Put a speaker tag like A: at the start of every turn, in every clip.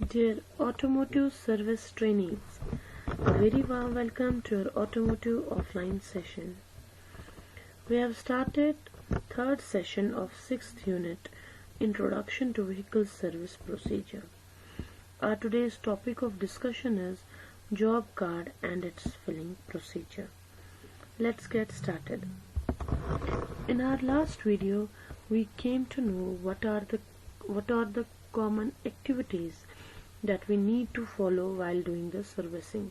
A: Dear automotive service trainees, a very warm welcome to your automotive offline session. We have started third session of 6th unit, Introduction to Vehicle Service Procedure. Our today's topic of discussion is job card and its filling procedure. Let's get started. In our last video, we came to know what are the common activities that we need to follow while doing the servicing.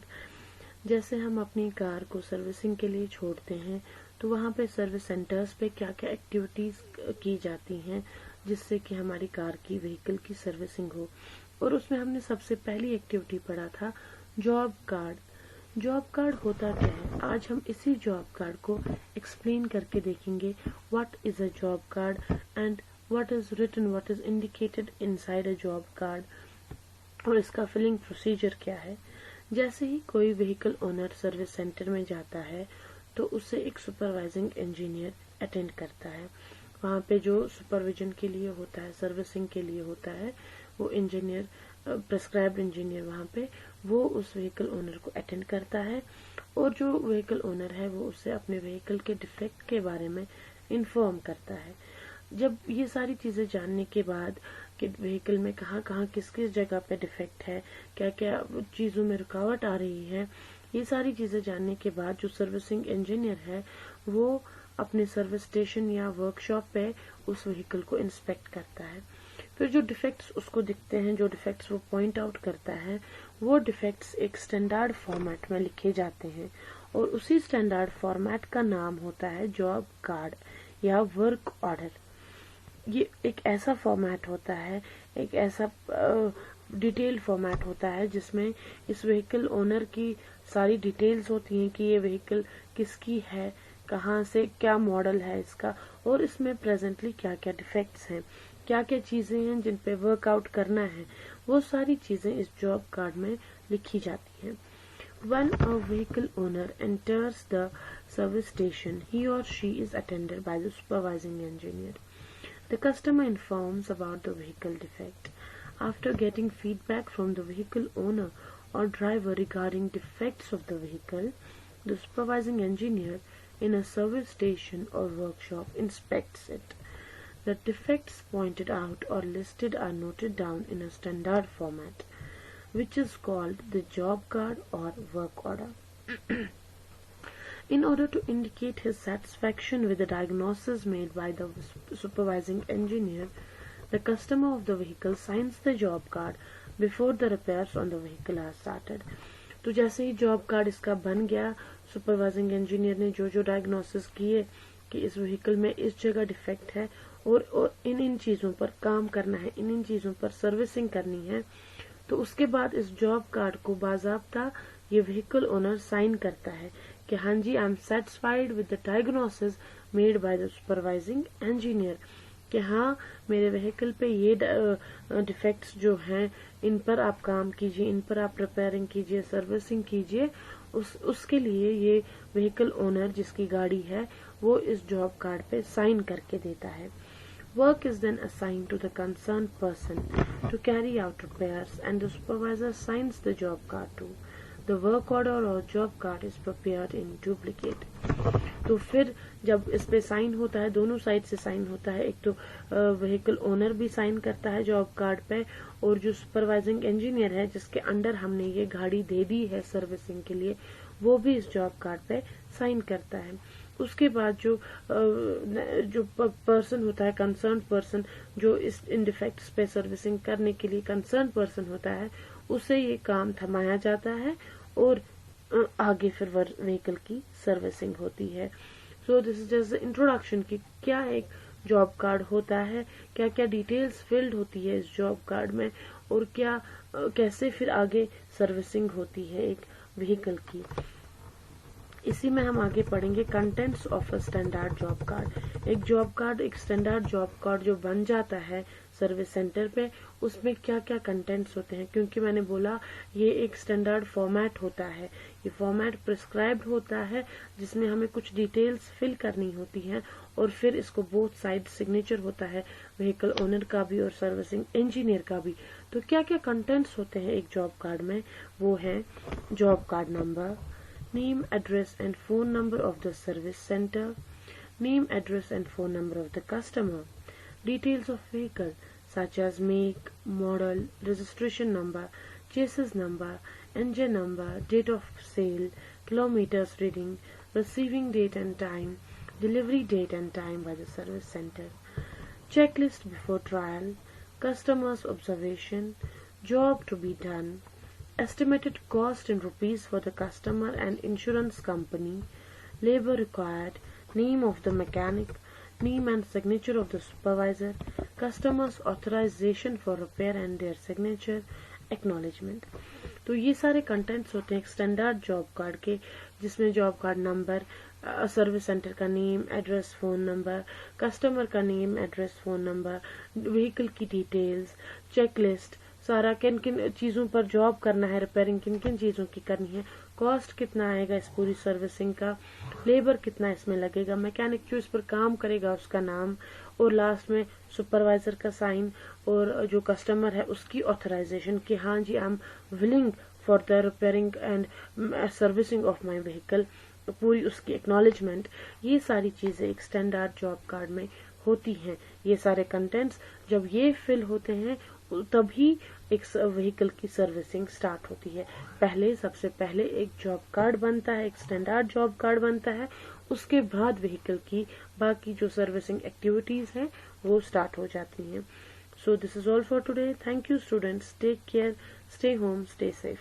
A: जैसे हम अपनी car को servicing के लिए छोड़ते हैं तो वहाँ पे सर्विस सेंटर्स पे क्या क्या एक्टिविटीज की जाती हैं जिससे कि हमारी कार की व्हीकल की सर्विसिंग हो। और उसमें हमने सबसे पहली एक्टिविटी पढ़ा था जॉब कार्ड। जॉब कार्ड होता क्या है, आज हम इसी जॉब कार्ड को एक्सप्लेन करके देखेंगे। What is a job card and what is written, what is indicated inside a job card, और इसका फिलिंग प्रोसीजर क्या है। जैसे ही कोई व्हीकल ओनर सर्विस सेंटर में जाता है तो उसे एक सुपरवाइजिंग इंजीनियर अटेंड करता है। वहाँ पे जो सुपरविजन के लिए होता है, सर्विसिंग के लिए होता है, वो इंजीनियर, प्रेस्क्राइब्ड इंजीनियर वहाँ पे वो उस व्हीकल ओनर को अटेंड करता है और जो व्हीकल ओनर है वो उससे अपने व्हीकल के डिफेक्ट के बारे में इन्फॉर्म करता है। जब ये सारी चीजें जानने के बाद कि व्हीकल में कहाँ कहाँ किस किस जगह पे डिफेक्ट है, क्या क्या चीजों में रुकावट आ रही है, ये सारी चीजें जानने के बाद जो सर्विसिंग इंजीनियर है वो अपने सर्विस स्टेशन या वर्कशॉप पे उस व्हीकल को इंस्पेक्ट करता है। फिर जो डिफेक्ट्स उसको दिखते हैं, जो डिफेक्ट्स वो पॉइंट आउट करता है, वो डिफेक्ट्स एक स्टैंडर्ड फॉर्मेट में लिखे जाते हैं और उसी स्टैंडर्ड फॉर्मेट का नाम होता है जॉब कार्ड या वर्क ऑर्डर। ये एक ऐसा फॉर्मेट होता है, एक ऐसा डिटेल फॉर्मेट होता है जिसमें इस व्हीकल ओनर की सारी डिटेल्स होती हैं कि ये व्हीकल किसकी है, कहाँ से, क्या मॉडल है इसका, और इसमें प्रेजेंटली क्या क्या डिफेक्ट्स हैं, क्या क्या चीजें हैं जिन पे वर्कआउट करना है, वो सारी चीजें इस जॉब कार्ड में लिखी जाती हैं। When a vehicle owner enters the service station, he or she is attended by the supervising engineer. The customer informs about the vehicle defect. After getting feedback from the vehicle owner or driver regarding defects of the vehicle, the supervising engineer in a service station or workshop inspects it. The defects pointed out or listed are noted down in a standard format, which is called the job card or work order. In order to indicate his satisfaction with the diagnosis made by the supervising engineer, the customer of the vehicle signs the job card before the repairs on the vehicle are started. तो जैसे ही job card इसका बन गया, supervising engineer ने जो जो diagnosis किए कि इस व्हीकल में इस जगह डिफेक्ट है और इन चीजों पर काम करना है, इन चीजों पर सर्विसिंग करनी है, तो उसके बाद इस जॉब कार्ड को बाजाब्ता ये व्हीकल ओनर साइन करता है कि हाँ जी, I am satisfied with the diagnosis made by the supervising engineer, कि हाँ मेरे व्हीकल पे ये डिफेक्ट्स जो हैं इन पर आप काम कीजिए, इन पर आप रिपेयरिंग कीजिए, सर्विसिंग कीजिए। उसके लिए ये व्हीकल ओनर जिसकी गाड़ी है वो इस जॉब कार्ड पे साइन करके देता है। Work is then assigned to the concerned person to carry out repairs and the supervisor signs the job card too. The work order or job card is prepared in duplicate. तो फिर जब इस पे sign होता है, दोनों side से sign होता है, एक तो व्हीकल ओनर भी साइन करता है जॉब कार्ड पे और जो सुपरवाइजिंग इंजीनियर है जिसके अंडर हमने ये गाड़ी दे दी है सर्विसिंग के लिए, वो भी इस जॉब कार्ड पे साइन करता है। उसके बाद जो पर्सन होता है, कंसर्न पर्सन, जो इन डिफेक्ट्स पे सर्विसिंग करने के लिए कंसर्न पर्सन होता है, उसे ये काम थमाया जाता है और आगे फिर व्हीकल की सर्विसिंग होती है। सो दिस इज जस्ट इंट्रोडक्शन की क्या एक जॉब कार्ड होता है, क्या क्या डिटेल्स फिल्ड होती है इस जॉब कार्ड में और क्या कैसे फिर आगे सर्विसिंग होती है एक व्हीकल की। इसी में हम आगे पढ़ेंगे contents of a standard job card. एक जॉब कार्ड, एक स्टैंडर्ड जॉब कार्ड जो बन जाता है सर्विस सेंटर पे उसमें क्या क्या कंटेंट्स होते हैं, क्योंकि मैंने बोला ये एक स्टैंडर्ड फॉर्मेट होता है, ये फॉर्मेट प्रिस्क्राइब्ड होता है जिसमें हमें कुछ डिटेल्स फिल करनी होती हैं और फिर इसको बोथ साइड सिग्नेचर होता है, व्हीकल ओनर का भी और सर्विसिंग इंजीनियर का भी। तो क्या क्या कंटेंट्स होते हैं एक जॉब कार्ड में, वो है job card number, name address and phone number of the service centre, name, address and phone number of the customer, details of vehicle such as make, model, registration number, chassis number, engine number, date of sale, kilometers reading, receiving date and time, delivery date and time by the service center, checklist before trial, customer's observation, job to be done, estimated cost in rupees for the customer and insurance company, labor required, name of the mechanic, name and signature of the supervisor, customer's authorization for repair and their signature, acknowledgement। तो ये सारे contents होते हैं एक standard job card के, जिसमें job card number, service centre का name, address, phone number, customer का name, address, phone number, vehicle की डिटेल्स, चेकलिस्ट, सारा किन किन चीजों पर जॉब करना है, रिपेयरिंग किन किन चीजों की करनी है, कॉस्ट कितना आएगा इस पूरी सर्विसिंग का, लेबर कितना इसमें लगेगा, मैकेनिक जो इस पर काम करेगा उसका नाम, और लास्ट में सुपरवाइजर का साइन, और जो कस्टमर है उसकी ऑथराइजेशन कि हाँ जी I am willing for the repairing and servicing of my vehicle, पूरी उसकी एक्नॉलेजमेंट। ये सारी चीजें एक स्टैंडर्ड जॉब कार्ड में होती हैं। ये सारे कंटेंट्स जब ये फिल होते हैं तभी एक व्हीकल की सर्विसिंग स्टार्ट होती है। सबसे पहले एक जॉब कार्ड बनता है, एक स्टैंडर्ड जॉब कार्ड बनता है, उसके बाद व्हीकल की बाकी जो सर्विसिंग एक्टिविटीज हैं वो स्टार्ट हो जाती हैं। So this is all for today. Thank you students, take care, stay home, stay safe.